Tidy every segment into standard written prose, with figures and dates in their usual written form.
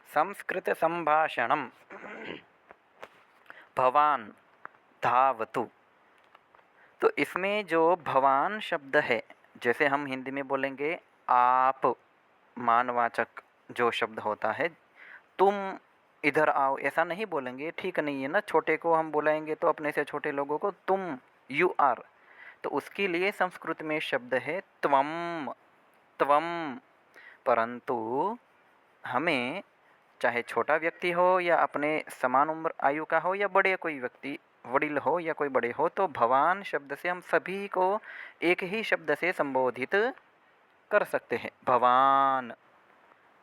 संस्कृत संभाषणम भवान धावतु। तो इसमें जो भवान शब्द है, जैसे हम हिंदी में बोलेंगे आप, मानवाचक जो शब्द होता है, तुम इधर आओ, ऐसा नहीं बोलेंगे, ठीक नहीं है ना। छोटे को हम बुलाएंगे तो अपने से छोटे लोगों को तुम, यू आर, तो उसके लिए संस्कृत में शब्द है त्वम, त्वम। परंतु हमें चाहे छोटा व्यक्ति हो या अपने समान उम्र आयु का हो या बड़े कोई व्यक्ति, वडिल हो या कोई बड़े हो, तो भगवान शब्द से हम सभी को एक ही शब्द से संबोधित कर सकते हैं, भगवान।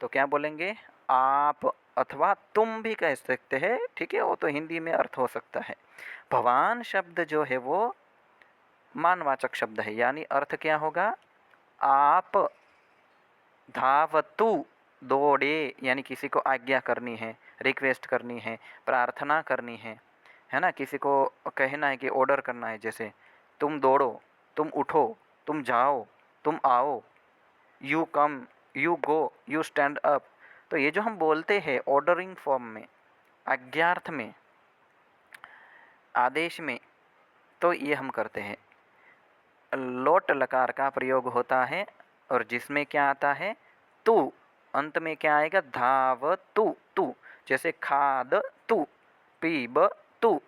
तो क्या बोलेंगे, आप अथवा तुम भी कह सकते हैं, ठीक है, वो तो हिंदी में अर्थ हो सकता है। भगवान शब्द जो है वो मानवाचक शब्द है, यानी अर्थ क्या होगा, आप धावतु, दौड़े, यानी किसी को आज्ञा करनी है, रिक्वेस्ट करनी है, प्रार्थना करनी है ना, किसी को कहना है कि ऑर्डर करना है, जैसे तुम दौड़ो, तुम उठो, तुम जाओ, तुम आओ, you come, you go, you stand up. तो ये जो हम बोलते हैं ऑर्डरिंग फॉर्म में, आज्ञार्थ में, आदेश में, तो ये हम करते हैं। लोट लकार का प्रयोग होता है और जिसमें क्या आता है, तू, अंत में क्या आएगा, धाव तू, तू, जैसे खाद तू, पीब तू,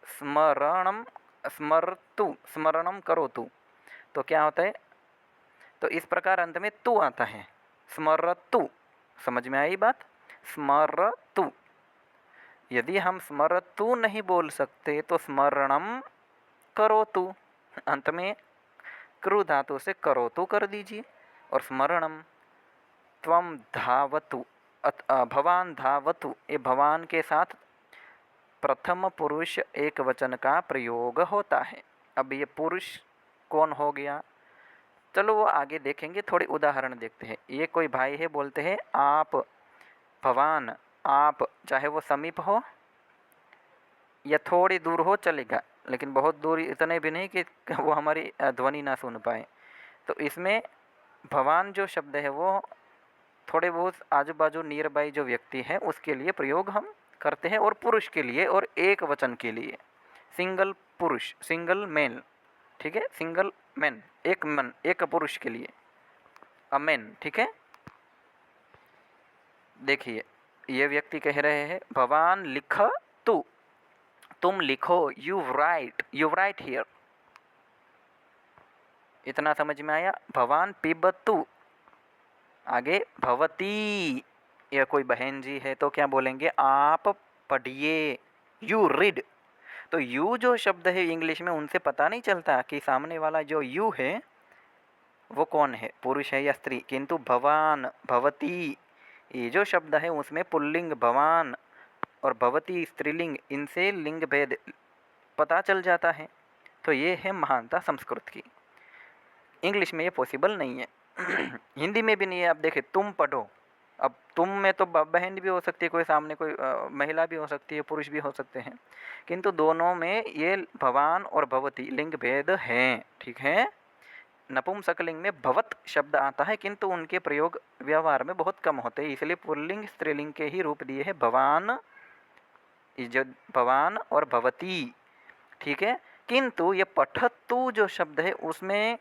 स्मरणम, स्मरतु, स्मरणम करो तू। तो क्या होता है, तो इस प्रकार अंत में तू आता है, स्मरतु। समझ में आई बात, स्मरतु। यदि हम स्मरतु नहीं बोल सकते तो स्मरणम करो तू, अंत में कृ धातु से करो तो कर दीजिए, और स्मरणम, त्वम धावतु, भवान धावतु, ये भवान के साथ प्रथम पुरुष एक वचन का प्रयोग होता है। अब ये पुरुष कौन हो गया, चलो वो आगे देखेंगे, थोड़े उदाहरण देखते हैं। ये कोई भाई है, बोलते हैं आप, भवान आप, चाहे वो समीप हो या थोड़ी दूर हो चलेगा, लेकिन बहुत दूर इतने भी नहीं कि वो हमारी ध्वनि ना सुन पाए। तो इसमें भवान जो शब्द है वो थोड़े बहुत आजू बाजू नियर बाई जो व्यक्ति है उसके लिए प्रयोग हम करते हैं, और पुरुष के लिए और एक वचन के लिए, सिंगल पुरुष, सिंगल मेन, ठीक है, सिंगल मैन, एक मन, एक पुरुष के लिए अ मैन, ठीक है। देखिए, ये व्यक्ति कह रहे हैं भवान लिख तू, तुम लिखो, यू राइट हियर। इतना समझ में आया। भवान पिबतु, आगे भवती, या कोई बहन जी है तो क्या बोलेंगे, आप पढ़िए, यू रीड। तो यू जो शब्द है इंग्लिश में, उनसे पता नहीं चलता कि सामने वाला जो यू है वो कौन है, पुरुष है या स्त्री, किंतु भवान, भवती, ये जो शब्द है उसमें पुल्लिंग भवान और भवती स्त्रीलिंग, इनसे लिंग भेद पता चल जाता है। तो ये है महानता संस्कृत की। इंग्लिश में ये पॉसिबल नहीं है, हिंदी में भी नहीं है। अब देखिए, तुम पढ़ो, अब तुम में तो बहन भी हो सकती है, कोई सामने कोई महिला भी हो सकती है, पुरुष भी हो सकते हैं, किंतु दोनों में ये भवान और भवती लिंग भेद हैं, ठीक है। नपुंसकलिंग में भवत शब्द आता है, किंतु उनके प्रयोग व्यवहार में बहुत कम होते हैं, इसलिए पुल्लिंग स्त्रीलिंग के ही रूप दिए हैं भवान, जो भवान और भवती, ठीक है। किंतु ये पठतु जो शब्द है उसमें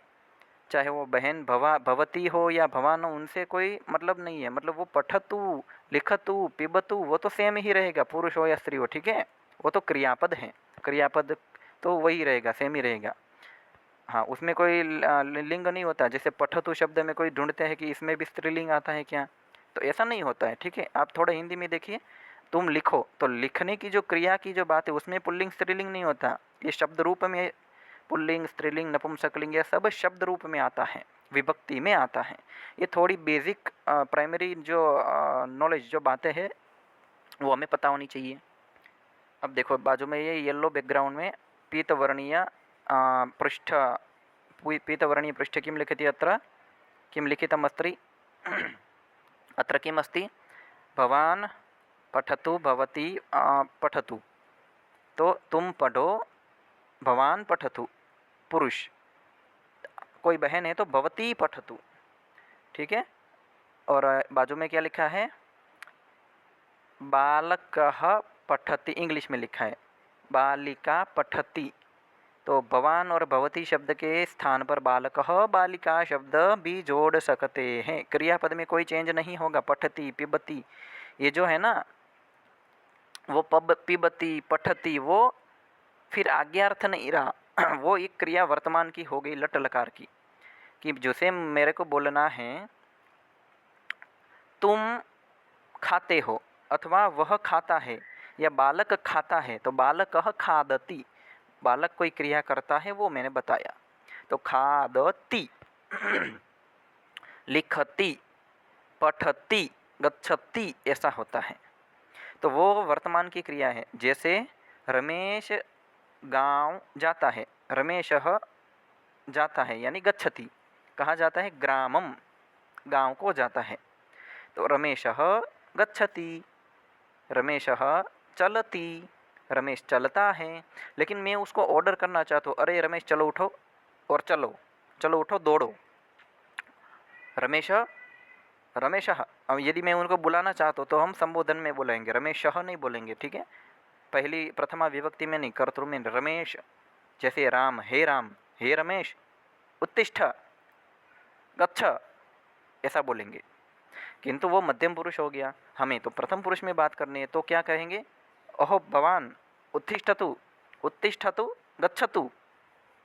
चाहे वो बहन भवती हो या भवान हो, उनसे कोई मतलब नहीं है, मतलब वो पठतु, लिखतु, पिबतु, वो तो सेम ही रहेगा, पुरुष हो या स्त्री हो, ठीक है। वो तो क्रियापद है, क्रियापद तो वही रहेगा, सेम ही रहेगा। हाँ, उसमें कोई लिंग नहीं होता, जैसे पठतु शब्द में कोई ढूंढते हैं कि इसमें भी स्त्रीलिंग आता है क्या, तो ऐसा नहीं होता है, ठीक है। आप थोड़ा हिंदी में देखिए, तुम लिखो, तो लिखने की जो क्रिया की जो बात है उसमें पुल्लिंग स्त्रीलिंग नहीं होता, ये शब्द रूप में पुल्लिंग स्त्रीलिंग नपुंसकलिंग यह सब शब्द रूप में आता है, विभक्ति में आता है। ये थोड़ी बेसिक प्राइमरी जो नॉलेज जो बातें हैं वो हमें पता होनी चाहिए। अब देखो, बाजू में ये येलो बैकग्राउंड में पीतवर्णीय पृष्ठ, पीतवर्णीय पृष्ठ किं लिखति, अत्र किं लिखितमस्ति, अत्र किम् अस्ति, भवान पठतु, भवती पठतु, तो तुम पढ़ो, भवान पठतु, पुरुष, कोई बहन है तो भवती पठतु, ठीक है। और बाजू में क्या लिखा है, बालकः पठति, इंग्लिश में लिखा है बालिका पठति, तो भवान और भवती शब्द के स्थान पर बालकः बालिका शब्द भी जोड़ सकते हैं। क्रियापद में कोई चेंज नहीं होगा। पठति पिबती ये जो है ना, वो पब पिबती पठती वो फिर आज्ञार्थ नहीं रहा वो एक क्रिया वर्तमान की हो गई लट लकार की, कि जैसे मेरे को बोलना है तुम खाते हो अथवा वह खाता है या बालक खाता है, तो बालकः खादति, बालक कोई क्रिया करता है वो मैंने बताया। तो खादति लिखति पठति गच्छति ऐसा होता है, तो वो वर्तमान की क्रिया है। जैसे रमेश गांव जाता है, रमेशः जाता है यानी गच्छति, कहाँ जाता है? ग्रामम, गांव को जाता है। तो रमेशः गच्छति, रमेशः चलति, रमेश चलता है। लेकिन मैं उसको ऑर्डर करना चाहता हूँ, अरे रमेश चलो उठो और चलो, चलो उठो दौड़ो, रमेश रमेशः। अब यदि मैं उनको बुलाना चाहता हूँ तो हम संबोधन में बोलेंगे, रमेशः नहीं बोलेंगे, ठीक है? पहली प्रथमा विभक्ति में नहीं, कर्तृ में रमेश। जैसे राम, हे रमेश उत्तिष्ठ गच्छ ऐसा बोलेंगे। किंतु वो मध्यम पुरुष हो गया, हमें तो प्रथम पुरुष में बात करनी है, तो क्या कहेंगे? अहो भवान उत्तिष्ठतु, उत्तिष्ठतु गच्छतु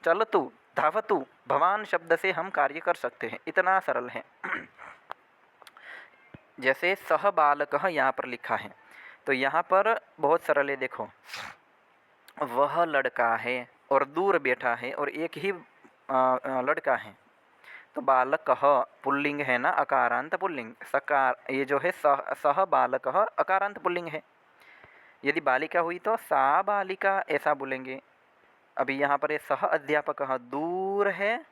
चलतु धावतु, भवान शब्द से हम कार्य कर सकते हैं, इतना सरल है। जैसे सह बालकः यहाँ पर लिखा है, तो यहाँ पर बहुत सरल है। देखो, वह लड़का है और दूर बैठा है और एक ही लड़का है, तो बालकः पुल्लिंग है ना, अकारांत पुल्लिंग। सकार ये जो है सह बालकः अकारांत पुल्लिंग है। यदि बालिका हुई तो सा बालिका ऐसा बोलेंगे। अभी यहाँ पर ये सह अध्यापकः दूर है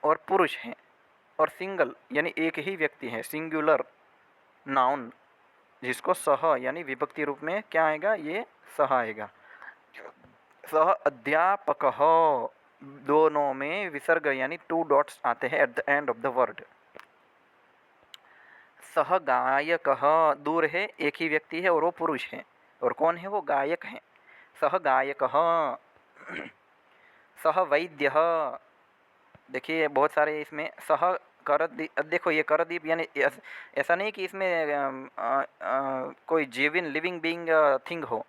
और पुरुष है और सिंगल यानी एक ही व्यक्ति है, सिंगुलर नाउन, जिसको सह यानी विभक्ति रूप में क्या आएगा? ये सह आएगा। सह अध्यापकः, दोनों में विसर्ग यानी 2 डॉट्स आते हैं at the end of the word. सह गायकः, दूर है, एक ही व्यक्ति है और वो पुरुष है, और कौन है? वो गायक है। सह गायकः। सह वैद्यः, देखिए बहुत सारे इसमें सह करदीप। देखो ये करदीप यानी ऐसा नहीं कि इसमें कोई लिविंग बीइंग थिंग हो,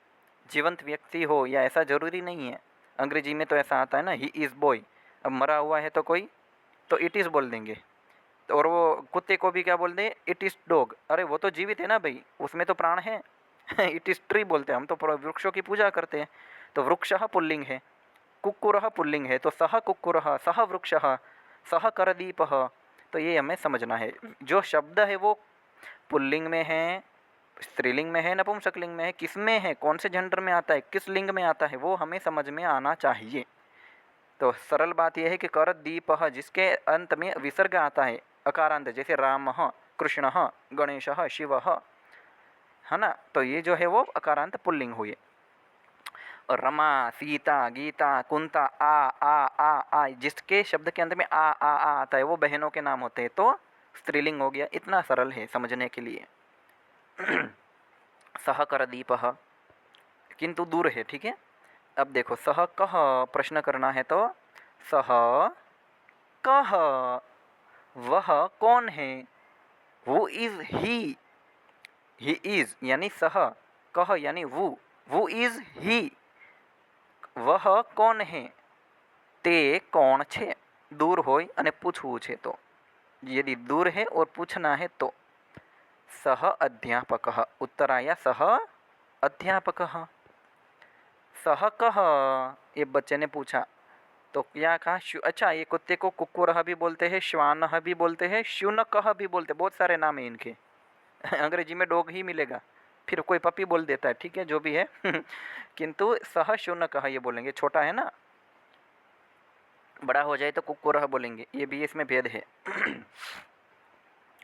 जीवंत व्यक्ति हो, या ऐसा ज़रूरी नहीं है। अंग्रेजी में तो ऐसा आता है ना, ही इज़ बॉय। अब मरा हुआ है तो कोई तो इट इज़ बोल देंगे, तो और वो कुत्ते को भी क्या बोल दें? It is dog. अरे वो तो जीवित है ना भाई, उसमें तो प्राण है। इट इज़ ट्री बोलते हैं हम तो, वृक्षों की पूजा करते हैं, तो वृक्षः पुल्लिंग है, कुक्कुरः पुल्लिंग है, तो सह कुक्कुरः, सह वृक्षः, सह करदीपः। तो ये हमें समझना है, जो शब्द है वो पुल्लिंग में है, स्त्रीलिंग में है, नपुंसकलिंग में है, किस में है, कौन से जेंडर में आता है, किस लिंग में आता है, वो हमें समझ में आना चाहिए। तो सरल बात यह है कि करदीपः जिसके अंत में विसर्ग आता है अकारांत, जैसे रामः, कृष्णः, गणेशः, शिवः, है ना, तो ये जो है वो अकारांत पुल्लिंग हुए। और रमा, सीता, गीता, कुंता, आ जिसके शब्द के अंत में आ आता है वो बहनों के नाम होते हैं, तो स्त्रीलिंग हो गया। इतना सरल है समझने के लिए। सह करदीपः, किंतु दूर है, ठीक है। अब देखो, सह कह प्रश्न करना है तो सह कह, वह कौन है? हु इज ही इज यानी सह, कह यानी वो इज ही, वह कौन है? ते कौन छे? दूर होय अने पूछવું છે तो, यदि दूर है और पूछना है तो सह अध्यापकः, उत्तर आया सह अध्यापकः। सह कह, ये बच्चे ने पूछा तो क्या कहा? अच्छा, ये कुत्ते को कुक्कुरः भी बोलते हैं, श्वानः भी बोलते हैं, शुनकः भी बोलते हैं, बहुत सारे नाम हैं इनके। अंग्रेजी में डॉग ही मिलेगा, फिर कोई पपी बोल देता है, ठीक है, जो भी है। किंतु सह शुनकः ये बोलेंगे, छोटा है ना, बड़ा हो जाए तो कुक्कुरः बोलेंगे, ये भी इसमें भेद है।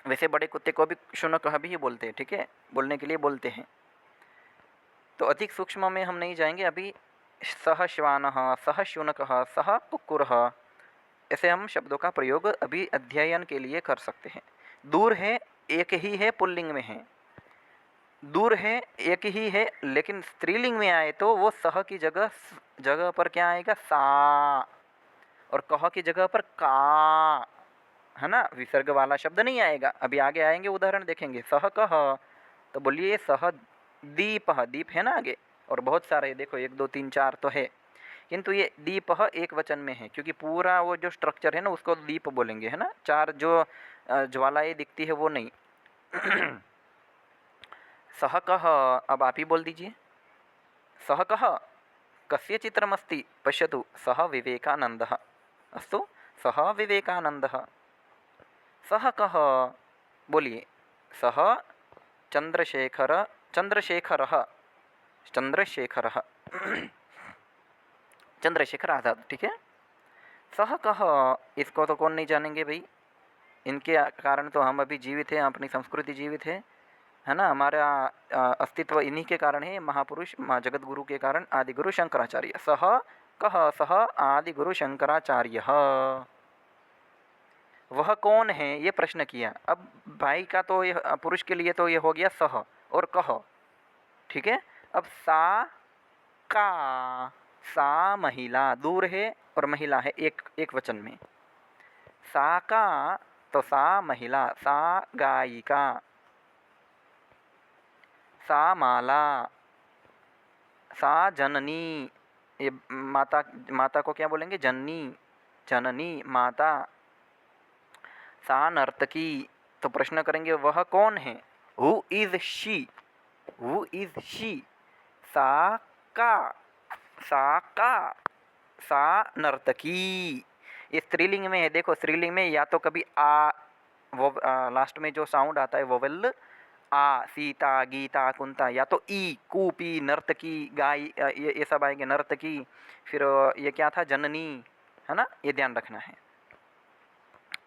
वैसे बड़े कुत्ते को भी शुनकः भी बोलते हैं, ठीक है, बोलने के लिए बोलते हैं। तो अधिक सूक्ष्म में हम नहीं जाएंगे अभी। सह श्वानः, सह शुनकः, सह कुक्कुरः, ऐसे हम शब्दों का प्रयोग अभी अध्ययन के लिए कर सकते हैं। दूर है, एक ही है, पुल्लिंग में है। दूर है, एक ही है, लेकिन स्त्रीलिंग में आए तो वो सह की जगह पर क्या आएगा, सा, और कह की जगह पर का, है ना, विसर्ग वाला शब्द नहीं आएगा। अभी आगे आएंगे, उदाहरण देखेंगे। सह कह, तो बोलिए सह दीप, दीप है ना आगे, और बहुत सारे देखो, 1 2 3 4 तो है, किंतु ये दीप एक वचन में है, क्योंकि पूरा वो जो स्ट्रक्चर है ना उसको दीप बोलेंगे, है ना, 4 जो ज्वालाएं दिखती है वो नहीं। सह कह, अब आप ही बोल दीजिए। सह कह कस्य चित्रमस्ति पश्यतु, सः विवेकानन्दः। अस्तु, सः विवेकानन्दः। सः कः, बोलिए। सः चंद्रशेखर, चंद्रशेखरः, चंद्रशेखरः, चंद्रशेखर आज़ाद, ठीक है। सह कह, इसको तो कौन नहीं जानेंगे भाई, इनके कारण तो हम अभी जीवित हैं, अपनी संस्कृति जीवित है ना, हमारा अस्तित्व इन्हीं के कारण है, महापुरुष जगत गुरु के कारण, आदि गुरु शंकराचार्य। सह कह, सह आदि गुरु शंकराचार्य। वह कौन है, ये प्रश्न किया। अब भाई का तो ये, पुरुष के लिए तो ये हो गया सह और कह, ठीक है। अब सा का, सा महिला, दूर है और महिला है, एक वचन में। सा का, तो सा महिला, सा गायिका, सा माला, सा जननी, ये माता, माता को क्या बोलेंगे, जननी, जननी माता। सा नर्तकी, तो प्रश्न करेंगे वह कौन है, who is she, who is she. सा का, सा का, सा नर्तकी, ये स्त्रीलिंग में है। देखो स्त्रीलिंग में या तो कभी आ, वो लास्ट में जो साउंड आता है वोवेल, आ, सीता, गीता, कुंता, या तो ई, कूपी, नर्तकी, गाय, ये सब आएंगे, नर्तकी। फिर ये क्या था, जननी, है ना, ये ध्यान रखना है।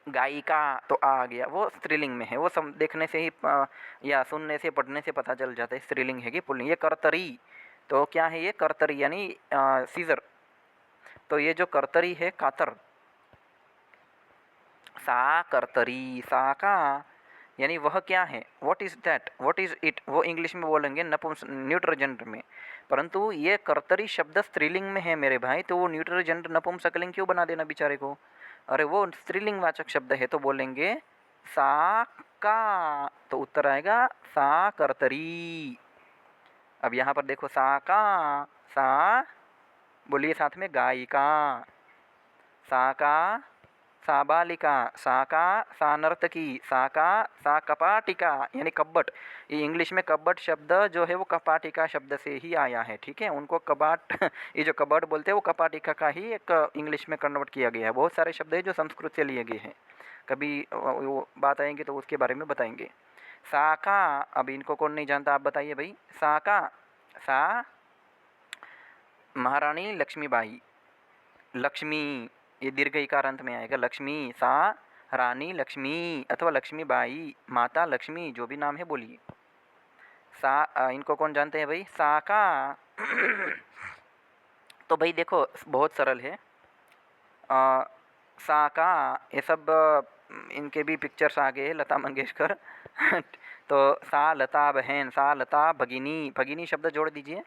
गायिका तो आ गया, वो स्त्रीलिंग में है, वो सब देखने से ही या सुनने से, पढ़ने से पता चल जाता है स्त्रीलिंग है कि पुल्लिंग। ये कर्तरी, तो क्या है ये, कर्तरी यानी सीजर, तो ये जो कर्तरी है, कातर, सा कर्तरी, सा का, यानी वह क्या है, what is that, what is it, वो इंग्लिश में बोलेंगे न्यूट्रल जेंडर में। परंतु ये कर्तरी शब्द स्त्रीलिंग में है मेरे भाई, तो वो न्यूट्रल जेंडर नपुंसकलिंग क्यों बना देना बेचारे को। अरे वो स्त्रीलिंग वाचक शब्द है, तो बोलेंगे सा का, तो उत्तर आएगा सा कर्तरी। अब यहाँ पर देखो, सा का, सा, बोलिए साथ में, गायिका, सा का, सा बालिका, सा का, सा नर्तकी, सा का, सा कपाटिका, यानी कब्बट। ये इंग्लिश में कब्बट शब्द जो है वो कपाटिका शब्द से ही आया है, ठीक है। उनको कबाट ये जो कबर्ड बोलते हैं वो कपाटिका का ही एक इंग्लिश में कन्वर्ट किया गया है। बहुत सारे शब्द है जो संस्कृत से लिए गए हैं, कभी वो बात आएंगे तो उसके बारे में बताएंगे। सा का, अब इनको कौन नहीं जानता, आप बताइए भाई। सा का, सा महारानी लक्ष्मीबाई, लक्ष्मी, ये दीर्घ इकार अंत में आएगा, लक्ष्मी, सा रानी लक्ष्मी अथवा लक्ष्मीबाई, माता लक्ष्मी, जो भी नाम है बोलिए। सा, इनको कौन जानते हैं भाई, सा का। तो भाई देखो बहुत सरल है, सा का, ये सब इनके भी पिक्चर्स आ गए, लता मंगेशकर। तो सा लता बहन, सा लता भगिनी, भगिनी शब्द जोड़ दीजिए।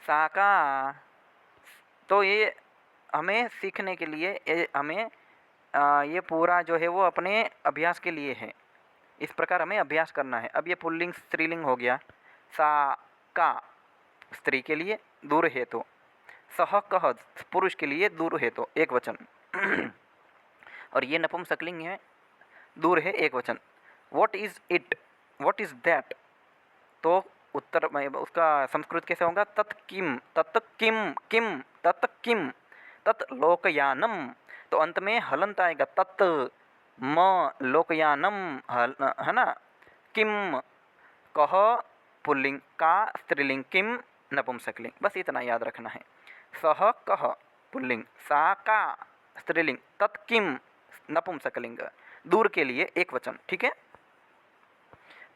सा का, तो ये हमें सीखने के लिए, हमें ये पूरा जो है वो अपने अभ्यास के लिए है, इस प्रकार हमें अभ्यास करना है। अब ये पुल्लिंग स्त्रीलिंग हो गया, सा का स्त्री के लिए, दूर है तो, सह कह पुरुष के लिए, दूर है तो एक वचन। और ये नपुंसकलिंग है, दूर है एक वचन। What is it, what is that, तो उत्तर में उसका संस्कृत कैसे होगा, तत्किम, तत्किम, किम, तत्किम, तत् लोकयानम, तो अंत में हलंत आएगा, तत् म लोकयानम, है ना। किम, कह पुल्लिंग, का स्त्रीलिंग, किम नपुंसकलिंग, बस इतना याद रखना है। सह कह पुल्लिंग, सा का स्त्रीलिंग, तत्किम नपुंसकलिंग, दूर के लिए एक वचन, ठीक है।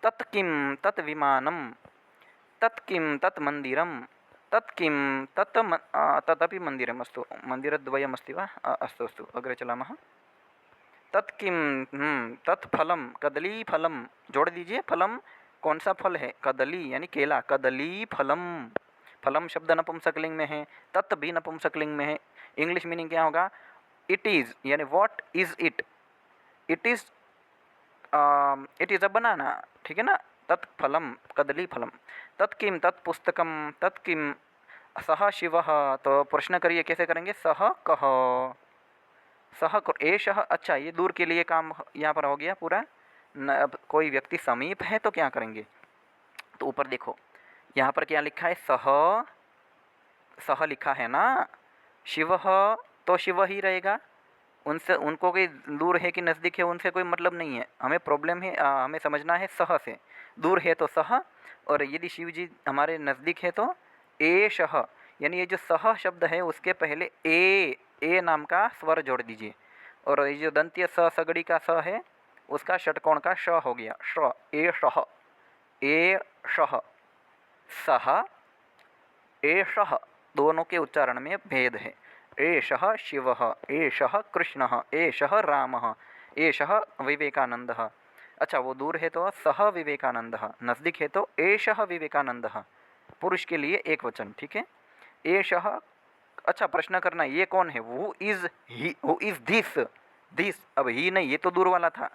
तत्किम तत् विमानम, तत्किम तत् मंदिरम, तत्किम तदपि मंदिरम, अस्तु मंदिरद्वयमस्ति वा, अस्तु अस्तु, अग्रे चलामः। तत् किम, तत् फलम, कदली फलम, जोड़ दीजिए। फलम कौन सा फल है? कदली यानी केला, कदली फलम। फलम शब्द नपुंसकलिंग में है, तत् भी नपुंसकलिंग में है। इंग्लिश मीनिंग क्या होगा? इट इज़ यानी what is it? It is, it is a banana, ठीक है ना। तत् फलम, कदली फलम। तत् किम, तत् पुस्तकम, तत् किम, सह शिवः। तो प्रश्न करिए कैसे करेंगे? सह कह, सह एषः। अच्छा, ये दूर के लिए काम यहाँ पर हो गया पूरा न। अब कोई व्यक्ति समीप है तो क्या करेंगे? तो ऊपर देखो, यहाँ पर क्या लिखा है? सह, सह लिखा है ना। शिवः तो शिव ही रहेगा। उनसे, उनको कोई दूर है कि नज़दीक है उनसे कोई मतलब नहीं है। हमें प्रॉब्लम है, हमें समझना है सह से। दूर है तो सह, और यदि शिव जी हमारे नज़दीक है तो एषः। यानी ये जो सह शब्द है उसके पहले ए नाम का स्वर जोड़ दीजिए। और ये जो दंतीय स सगड़ी का स है उसका षटकोण का श हो गया, श। एषः, एषः, सह, एषः। दोनों के उच्चारण में भेद है। एषः शिवः, एषः कृष्णः, एषः रामः, एषः विवेकानंदः। अच्छा, वो दूर है तो सह विवेकानंदः, नज़दीक है तो एषः विवेकानंदः। पुरुष के लिए एक वचन, ठीक है। एषः। अच्छा, प्रश्न करना, ये कौन है? Who is he, who is this, this. अब ही नहीं, ये तो दूर वाला था।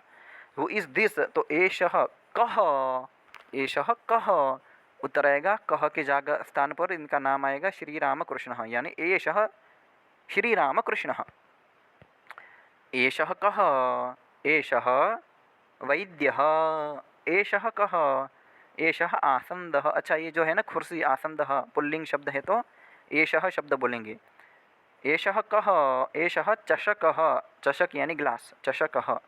हु इज़ दिस, तो एषः कः, एषः कः। उत्तर आएगा कह के जाग स्थान पर इनका नाम आएगा श्री रामकृष्ण, यानी एषः श्री रामकृष्ण। एषः कः, एषः वैद्यः, एषः कः, एषः आसन्दः। अच्छा, ये जो है ना कुर्सी, आसन्दः पुल्लिंग शब्द है तो एषः शब्द बोलेंगे। एषः कः, एषः चषकः, चषक यानी ग्लास, चषकः।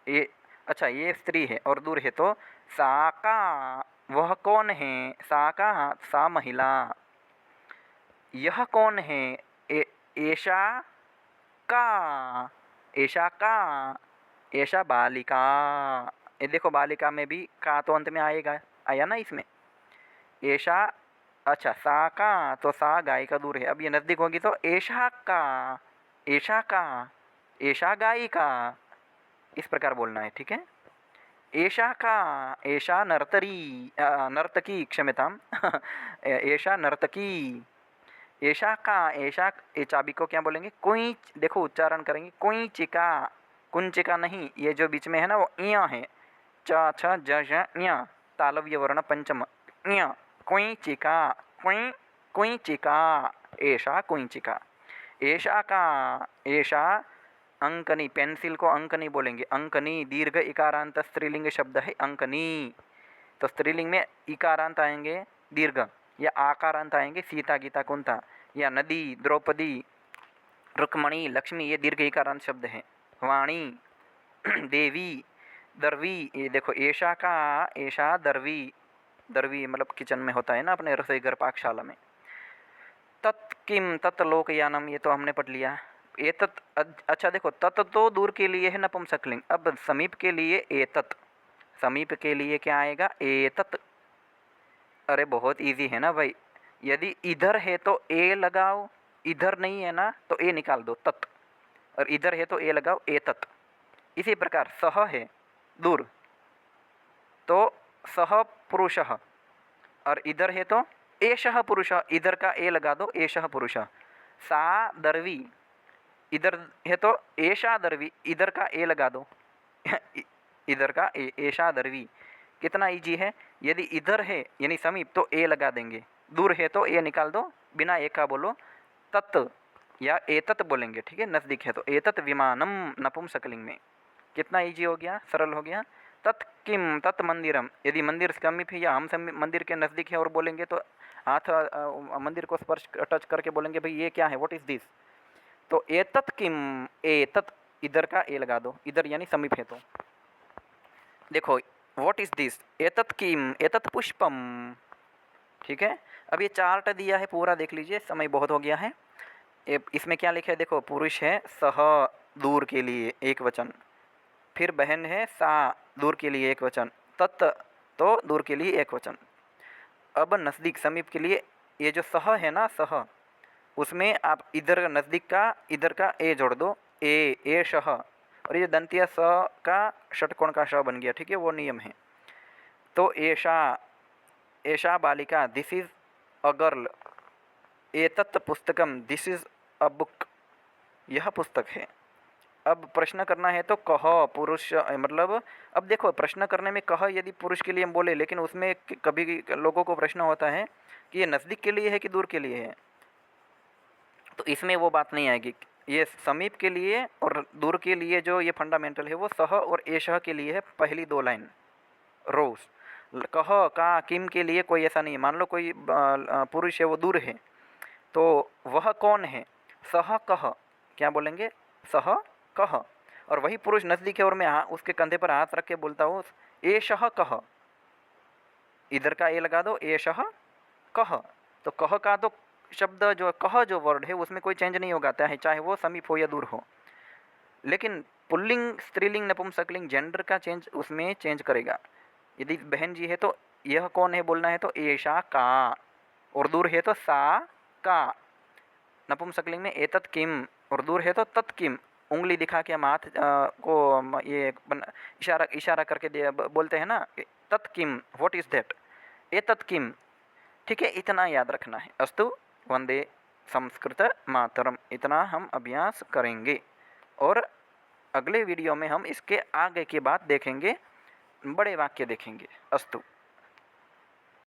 ये, अच्छा, ये स्त्री है और दूर है तो सा का, वह कौन है? सा का, सा महिला। यह कौन है? एषा का, एषा का, एषा बालिका। ये देखो, बालिका में भी का तो अंत में आएगा, आया ना इसमें। एषा, अच्छा, सा का तो सा गायिका दूर है। अब ये नज़दीक होगी तो एषा का, एषा का, एषा गायिका, इस प्रकार बोलना है, ठीक है। एषा का, एषा नर्तरी, नर्तकी, क्षम्यताम। एषा नर्तकी, एषा का, एषा। ये चाबी को क्या बोलेंगे? कुंच। देखो उच्चारण करेंगे, कुंचिका, कुंचिका नहीं, ये जो बीच में है ना वो इया है। च छ ज ज इया, तालव्य वर्ण पंचम, इया। कुंचिका, कुई, कुंचिका, एषा कुंचिका। एषा का, एषा अंकनी। पेंसिल को अंकनी बोलेंगे, अंकनी। दीर्घ इकारांत स्त्रीलिंग शब्द है अंकनी। तो स्त्रीलिंग में इकारांत आएंगे दीर्घ, या आकारांत आएंगे सीता, गीता, कुंता, या नदी, द्रौपदी, रुक्मणी, लक्ष्मी, ये दीर्घ इकारांत शब्द हैं। वाणी, देवी, दरवी। ये देखो, एषा का, एषा दरवी, दरवी मतलब किचन में होता है ना अपने रसोई घर, पाकशाला में। तत् किम, तत् लोकयानम, ये तो हमने पढ़ लिया। एतत्, अच्छा देखो, तत् तो दूर के लिए है नपुंसकलिंग। अब समीप के लिए एतत्, समीप के लिए क्या आएगा? एतत्। अरे बहुत इजी है ना भाई। यदि इधर है तो ए लगाओ, इधर नहीं है ना तो ए निकाल दो, तत्। और इधर है तो ए लगाओ, एतत्। इसी प्रकार सह है दूर तो सह पुरुषः, और इधर है तो एषः पुरुषः, इधर का ए लगा दो, एषः पुरुषः। सा दरवी, इधर है तो एषा दरवी, इधर का ए लगा दो। इधर का ए, एषा दरवी। कितना इजी है। यदि इधर है यानी समीप तो ए लगा देंगे, दूर है तो ए निकाल दो, बिना ए का बोलो तत् या एतत् बोलेंगे, ठीक है। नज़दीक है तो एतत् विमानम, नपुंसकलिंग में। कितना इजी हो गया, सरल हो गया। तत् किम, तत् मंदिरम। यदि मंदिर समीप है या हम समीप मंदिर के नज़दीक है और बोलेंगे तो हाथ मंदिर को स्पर्श टच करके बोलेंगे भाई ये क्या है, व्हाट इज़ दिस। तो एतत् किम, एतत्, इधर का ए लगा दो, इधर यानी समीप है तो। देखो, व्हाट इज़ दिस, एतत् किम, एतत् पुष्पम, ठीक है। अब ये चार्ट दिया है पूरा देख लीजिए, समय बहुत हो गया है। इसमें क्या लिखा है देखो, पुरुष है सह, दूर के लिए एक वचन। फिर बहन है सा, दूर के लिए एक वचन। तत्, तो दूर के लिए एक वचन। अब नज़दीक समीप के लिए ये जो सह है ना, सह, उसमें आप इधर नज़दीक का, इधर का ए जोड़ दो, ए, एषः। और ये दंतिया स का षटकोण का श बन गया, ठीक है, वो नियम है। तो एषा, एषा बालिका, दिस इज अ गर्ल, एतत् पुस्तकम, दिस इज अ बुक, यह पुस्तक है। अब प्रश्न करना है तो कह पुरुष, मतलब अब देखो प्रश्न करने में कह यदि पुरुष के लिए हम बोले, लेकिन उसमें कभी लोगों को प्रश्न होता है कि ये नज़दीक के लिए है कि दूर के लिए है, तो इसमें वो बात नहीं आएगी। ये समीप के लिए और दूर के लिए जो ये फंडामेंटल है वो सह और एषः के लिए है, पहली दो लाइन रोज। कह का किम के लिए कोई ऐसा नहीं है। मान लो कोई पुरुष है वो दूर है, तो वह कौन है, सह कह, क्या बोलेंगे, सह कह। और वही पुरुष नज़दीक है और मैं उसके कंधे पर हाथ रख के बोलता हूँ एषः कह, इधर का ए लगा दो, एषः कह, तो कह का तो शब्द जो कह जो वर्ड है उसमें कोई चेंज नहीं होगा, चाहे वो समीप हो या दूर हो। लेकिन पुल्लिंग, स्त्रीलिंग, नपुंसकलिंग, जेंडर का चेंज उसमें चेंज करेगा। यदि बहन जी है तो यह कौन है बोलना है तो एषा का, और दूर है तो सा का। नपुंसकलिंग में एतत् किम, और दूर है तो तत् किम। उंगली दिखा के हम हाथ को ये इशारा इशारा करके बोलते हैं ना, तत् किम, व्हाट इज दैट, एतत् किम, ठीक है, इतना याद रखना है। अस्तु, वंदे संस्कृत मातरम, इतना हम अभ्यास करेंगे और अगले वीडियो में हम इसके आगे की बात देखेंगे, बड़े वाक्य देखेंगे। अस्तु।